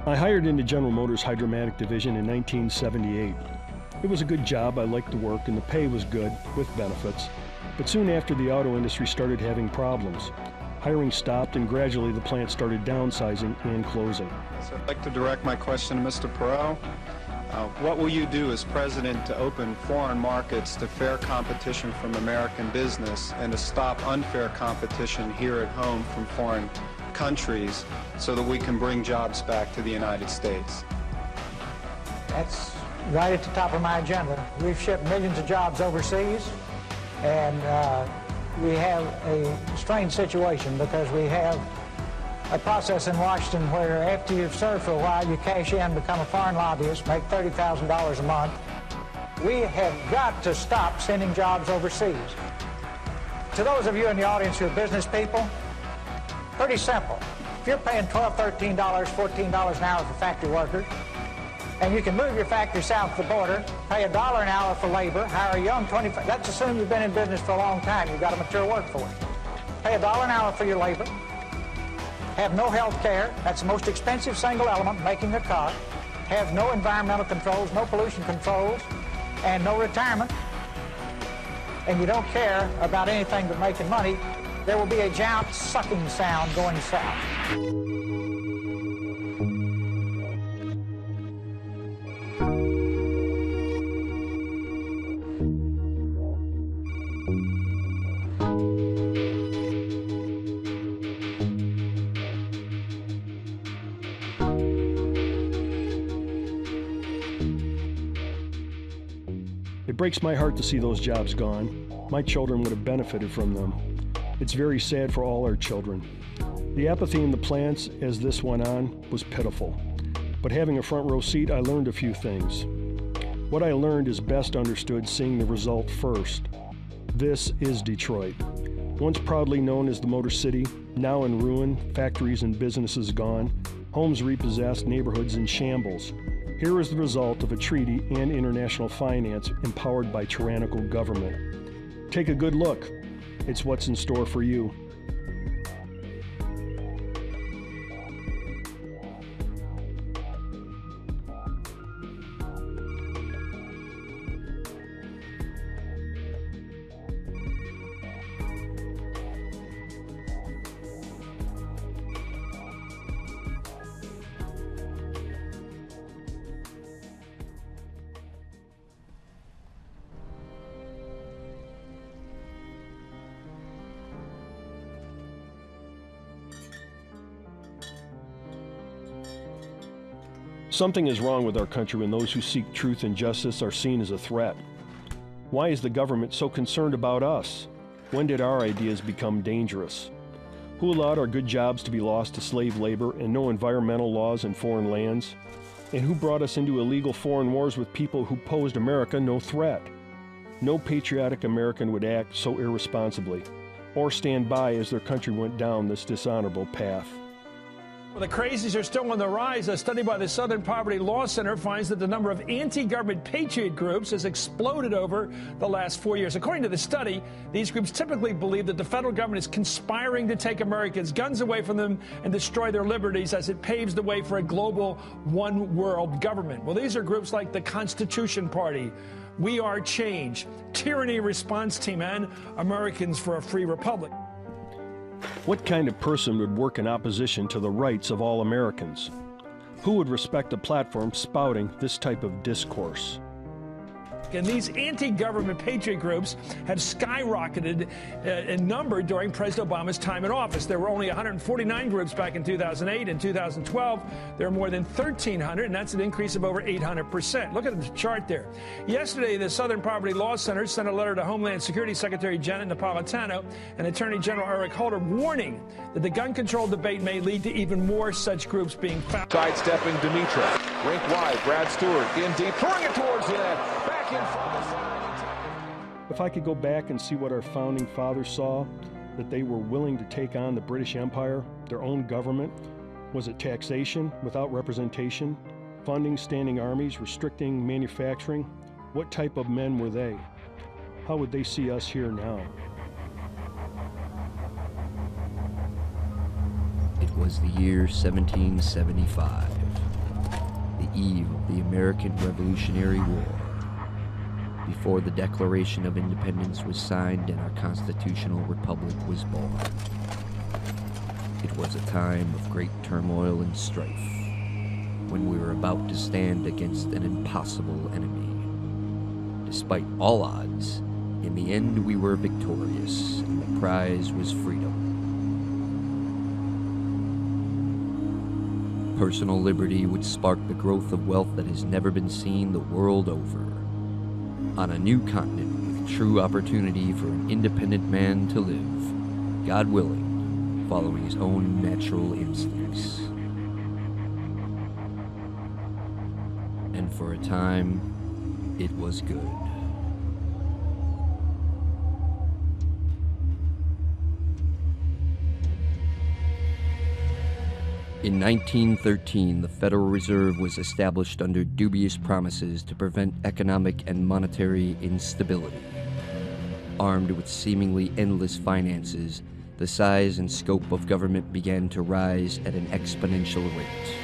I hired into General Motors' Hydromatic Division in 1978. It was a good job, I liked the work, and the pay was good, with benefits. But soon after, the auto industry started having problems. Hiring stopped, and gradually the plant started downsizing and closing. So I'd like to direct my question to Mr. Perot. What will you do as president to open foreign markets to fair competition from American business and to stop unfair competition here at home from foreign countries so that we can bring jobs back to the United States? That's right at the top of my agenda. We've shipped millions of jobs overseas, and we have a strange situation because we have a process in Washington where after you've served for a while, you cash in, become a foreign lobbyist, make $30,000 a month. We have got to stop sending jobs overseas. To those of you in the audience who are business people, pretty simple. If you're paying $12, $13, $14 an hour for factory workers, and you can move your factory south of the border, pay $1 an hour for labor, hire a young 25, let's assume you've been in business for a long time, you've got a mature workforce. Pay $1 an hour for your labor, have no health care, that's the most expensive single element making a car, have no environmental controls, no pollution controls, and no retirement, and you don't care about anything but making money, there will be a giant sucking sound going south. It breaks my heart to see those jobs gone. My children would have benefited from them. It's very sad for all our children. The apathy in the plants as this went on was pitiful. But having a front row seat, I learned a few things. What I learned is best understood seeing the result first. This is Detroit. Once proudly known as the Motor City, now in ruin, factories and businesses gone, homes repossessed, neighborhoods in shambles. Here is the result of a treaty and international finance empowered by tyrannical government. Take a good look. It's what's in store for you. Something is wrong with our country when those who seek truth and justice are seen as a threat. Why is the government so concerned about us? When did our ideas become dangerous? Who allowed our good jobs to be lost to slave labor and no environmental laws in foreign lands? And who brought us into illegal foreign wars with people who posed America no threat? No patriotic American would act so irresponsibly or stand by as their country went down this dishonorable path. Well, the crazies are still on the rise. A study by the Southern Poverty Law Center finds that the number of anti-government patriot groups has exploded over the last 4 years. According to the study, these groups typically believe that the federal government is conspiring to take Americans' guns away from them and destroy their liberties as it paves the way for a global one-world government. Well, these are groups like the Constitution Party, We Are Change, Tyranny Response Team, and Americans for a Free Republic. What kind of person would work in opposition to the rights of all Americans? Who would respect a platform spouting this type of discourse? And these anti-government patriot groups have skyrocketed in number during President Obama's time in office. There were only 149 groups back in 2008. In 2012, there are more than 1,300, and that's an increase of over 800%. Look at the chart there. Yesterday, the Southern Poverty Law Center sent a letter to Homeland Security Secretary Janet Napolitano and Attorney General Eric Holder warning that the gun control debate may lead to even more such groups being found. Sidestepping Dimitra. Rink wide, Brad Stewart in deep, throwing it towards the net. Back in front of the side. If I could go back and see what our founding fathers saw, that they were willing to take on the British Empire, their own government, was it taxation without representation, funding standing armies, restricting manufacturing? What type of men were they? How would they see us here now? It was the year 1775. eve of the American Revolutionary War, before the Declaration of Independence was signed and our constitutional republic was born. It was a time of great turmoil and strife, when we were about to stand against an impossible enemy. Despite all odds, in the end we were victorious, and the prize was freedom. Personal liberty would spark the growth of wealth that has never been seen the world over. On a new continent with true opportunity for an independent man to live, God willing, following his own natural instincts. And for a time, it was good. In 1913, the Federal Reserve was established under dubious promises to prevent economic and monetary instability. Armed with seemingly endless finances, the size and scope of government began to rise at an exponential rate.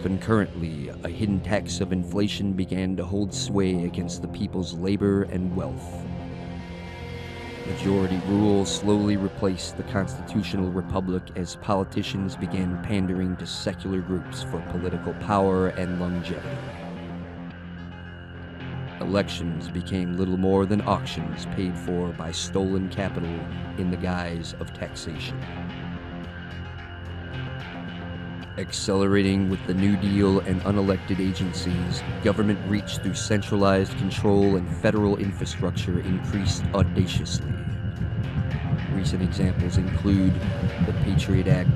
Concurrently, a hidden tax of inflation began to hold sway against the people's labor and wealth. Majority rule slowly replaced the constitutional republic as politicians began pandering to secular groups for political power and longevity. Elections became little more than auctions paid for by stolen capital in the guise of taxation. Accelerating with the New Deal and unelected agencies, government reach through centralized control and federal infrastructure increased audaciously. Recent examples include the Patriot Act,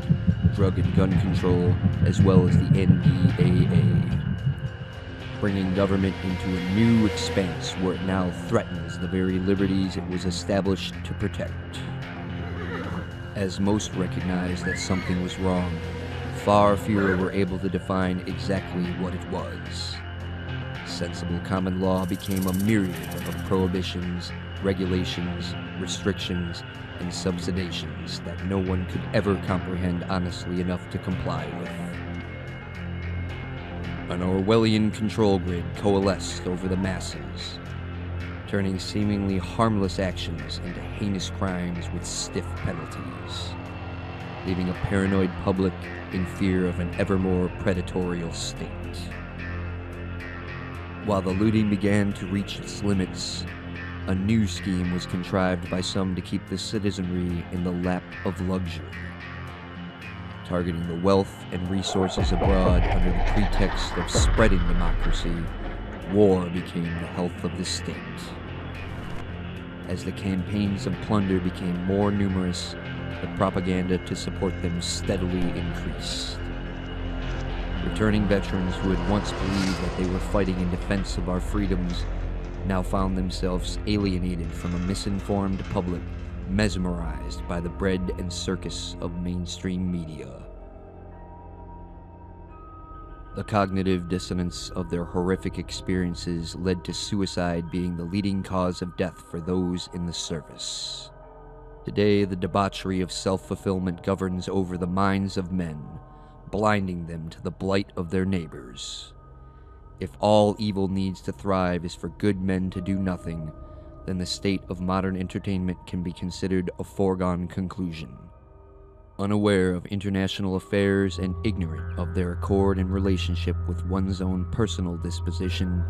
drug and gun control, as well as the NDAA, bringing government into a new expanse where it now threatens the very liberties it was established to protect. As most recognized that something was wrong, far fewer were able to define exactly what it was. Sensible common law became a myriad of prohibitions, regulations, restrictions, and subsidizations that no one could ever comprehend honestly enough to comply with. An Orwellian control grid coalesced over the masses, turning seemingly harmless actions into heinous crimes with stiff penalties, leaving a paranoid public in fear of an ever more predatory state. While the looting began to reach its limits, a new scheme was contrived by some to keep the citizenry in the lap of luxury. Targeting the wealth and resources abroad under the pretext of spreading democracy, war became the health of the state. As the campaigns of plunder became more numerous, the propaganda to support them steadily increased. Returning veterans who had once believed that they were fighting in defense of our freedoms now found themselves alienated from a misinformed public, mesmerized by the bread and circus of mainstream media. The cognitive dissonance of their horrific experiences led to suicide being the leading cause of death for those in the service. Today, the debauchery of self-fulfillment governs over the minds of men, blinding them to the blight of their neighbors. If all evil needs to thrive is for good men to do nothing, then the state of modern entertainment can be considered a foregone conclusion. Unaware of international affairs and ignorant of their accord and relationship with one's own personal disposition,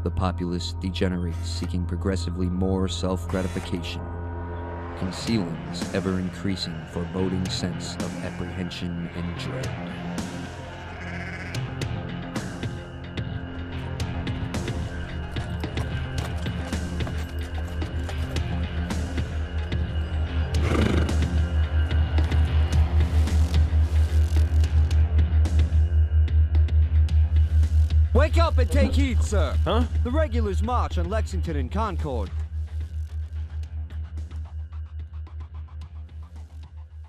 the populace degenerates, seeking progressively more self-gratification, concealing this ever-increasing foreboding sense of apprehension and dread. Wake up and take heed, sir. Huh? The regulars march on Lexington and Concord.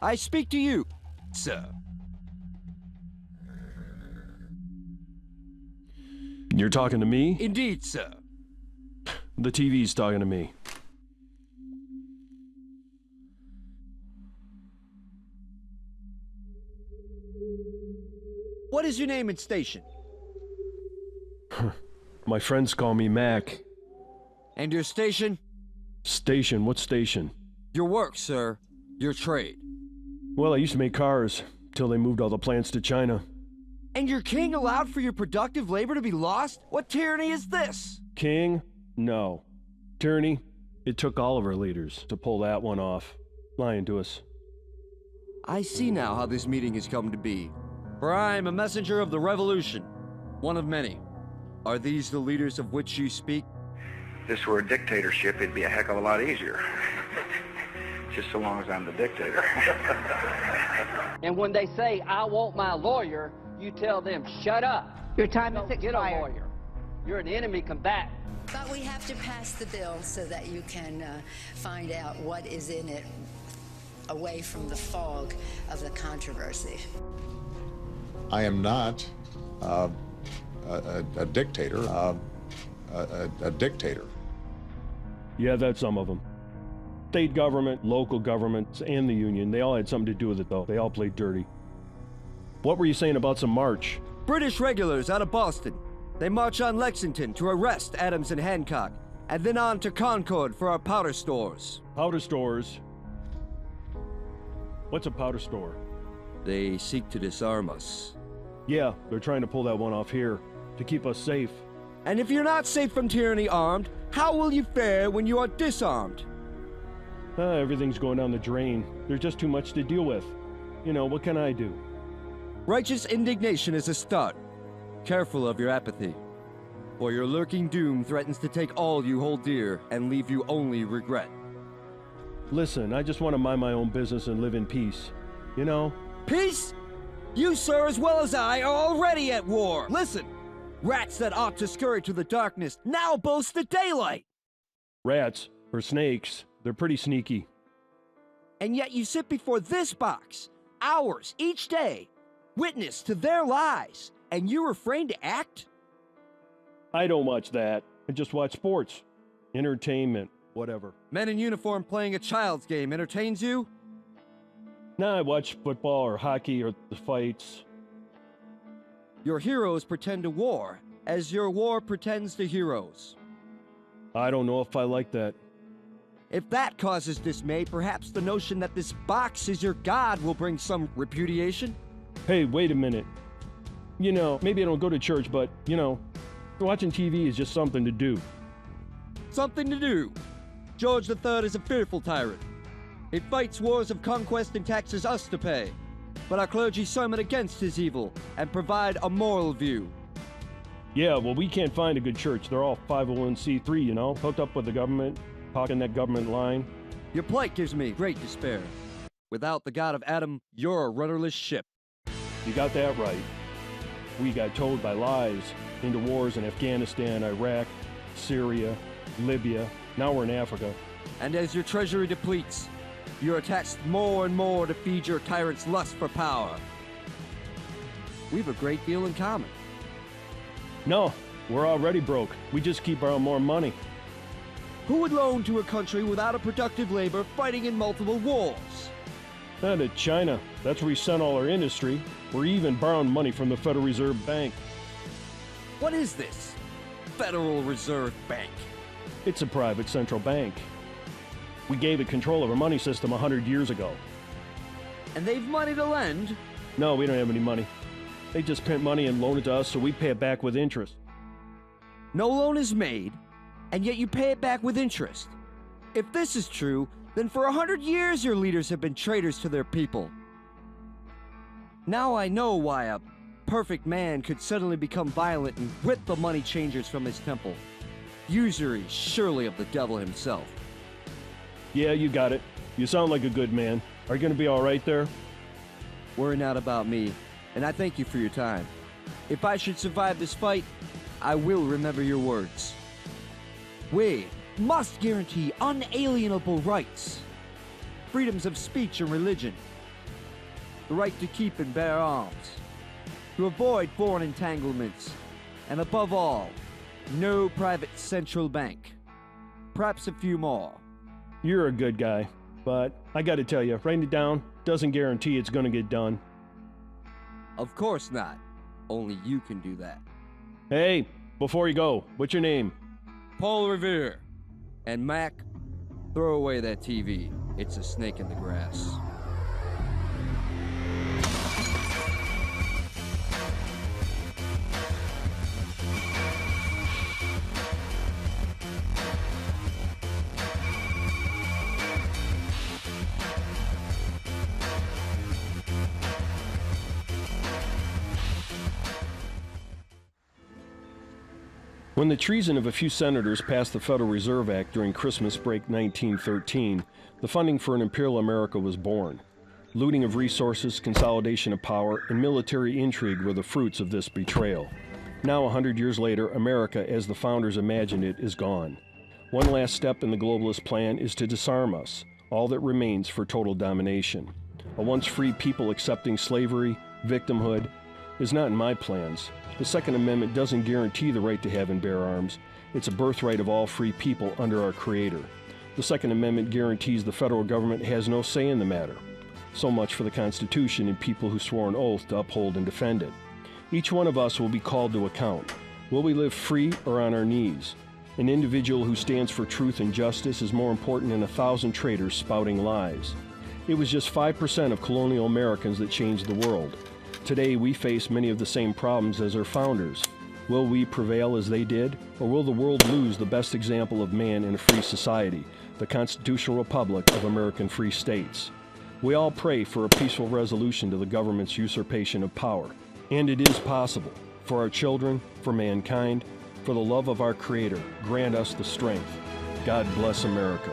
I speak to you, sir. You're talking to me? Indeed, sir. The TV's talking to me. What is your name and station? My friends call me Mac. And your station? Station? What station? Your work, sir. Your trade. Well, I used to make cars, till they moved all the plants to China. And your king allowed for your productive labor to be lost? What tyranny is this? King? No. Tyranny? It took all of our leaders to pull that one off. Lying to us. I see now how this meeting has come to be. For I am a messenger of the revolution. One of many. Are these the leaders of which you speak? If this were a dictatorship, it'd be a heck of a lot easier. Just so long as I'm the dictator. And when they say, I want my lawyer, you tell them, shut up. Your time is Don't get a expired. lawyer. You're an enemy combatant. But we have to pass the bill so that you can find out what is in it away from the fog of the controversy. I am not a dictator, a dictator. Yeah, that's some of them. State government, local governments, and the union, they all had something to do with it, though. They all played dirty. What were you saying about some march? British regulars out of Boston. They march on Lexington to arrest Adams and Hancock, and then on to Concord for our powder stores. Powder stores? What's a powder store? They seek to disarm us. Yeah, they're trying to pull that one off here, to keep us safe. And if you're not safe from tyranny armed, how will you fare when you are disarmed? Everything's going down the drain. There's just too much to deal with. You know, what can I do? Righteous indignation is a start. Careful of your apathy, for your lurking doom threatens to take all you hold dear and leave you only regret. Listen, I just want to mind my own business and live in peace. You know? Peace? You, sir, as well as I, are already at war. Listen, rats that ought to scurry to the darkness now boast the daylight. Rats, or snakes, they're pretty sneaky. And yet you sit before this box, hours each day, witness to their lies, and you refrain to act? I don't watch that. I just watch sports. Entertainment, whatever. Men in uniform playing a child's game entertains you? Nah, I watch football or hockey or the fights. Your heroes pretend to war, as your war pretends to heroes. I don't know if I like that. If that causes dismay, perhaps the notion that this box is your god will bring some repudiation? Hey, wait a minute. You know, maybe I don't go to church, but, you know, watching TV is just something to do. Something to do. George III is a fearful tyrant. He fights wars of conquest and taxes us to pay. But our clergy sermon against his evil and provide a moral view. Yeah, well, we can't find a good church. They're all 501c3, you know, hooked up with the government, talking that government line. Your plight gives me great despair. Without the God of Adam, you're a rudderless ship. You got that right. We got towed by lies into wars in Afghanistan, Iraq, Syria, Libya. Now we're in Africa. And as your treasury depletes, you are taxed more and more to feed your tyrant's lust for power. We've a great deal in common. No, we're already broke. We just keep borrowing more money. Who would loan to a country without a productive labor fighting in multiple wars? To China. That's where we sent all our industry. We're even borrowing money from the Federal Reserve Bank. What is this? Federal Reserve Bank? It's a private central bank. We gave it control of our money system 100 years ago. And they've money to lend? No, we don't have any money. They just print money and loan it to us so we pay it back with interest. No loan is made, and yet you pay it back with interest. If this is true, then for 100 years your leaders have been traitors to their people. Now I know why a perfect man could suddenly become violent and rip the money changers from his temple. Usury surely of the devil himself. Yeah, you got it. You sound like a good man. Are you going to be all right there? Worry not about me, and I thank you for your time. If I should survive this fight, I will remember your words. We must guarantee unalienable rights, freedoms of speech and religion, the right to keep and bear arms, to avoid foreign entanglements, and above all, no private central bank. Perhaps a few more. You're a good guy, but I got to tell you, writing it down doesn't guarantee it's going to get done. Of course not. Only you can do that. Hey, before you go, what's your name? Paul Revere. And Mac, throw away that TV. It's a snake in the grass. When the treason of a few senators passed the Federal Reserve Act during Christmas break 1913, the funding for an imperial America was born. Looting of resources, consolidation of power, and military intrigue were the fruits of this betrayal. Now, 100 years later, America, as the founders imagined it, is gone. One last step in the globalist plan is to disarm us, all that remains for total domination. A once free people accepting slavery, victimhood, is not in my plans. The Second Amendment doesn't guarantee the right to have and bear arms. It's a birthright of all free people under our Creator. The Second Amendment guarantees the federal government has no say in the matter. So much for the Constitution and people who swore an oath to uphold and defend it. Each one of us will be called to account. Will we live free or on our knees? An individual who stands for truth and justice is more important than 1,000 traitors spouting lies. It was just 5% of colonial Americans that changed the world. Today, we face many of the same problems as our founders. Will we prevail as they did, or will the world lose the best example of man in a free society, the Constitutional Republic of American Free States? We all pray for a peaceful resolution to the government's usurpation of power. And it is possible. For our children, for mankind, for the love of our Creator, grant us the strength. God bless America.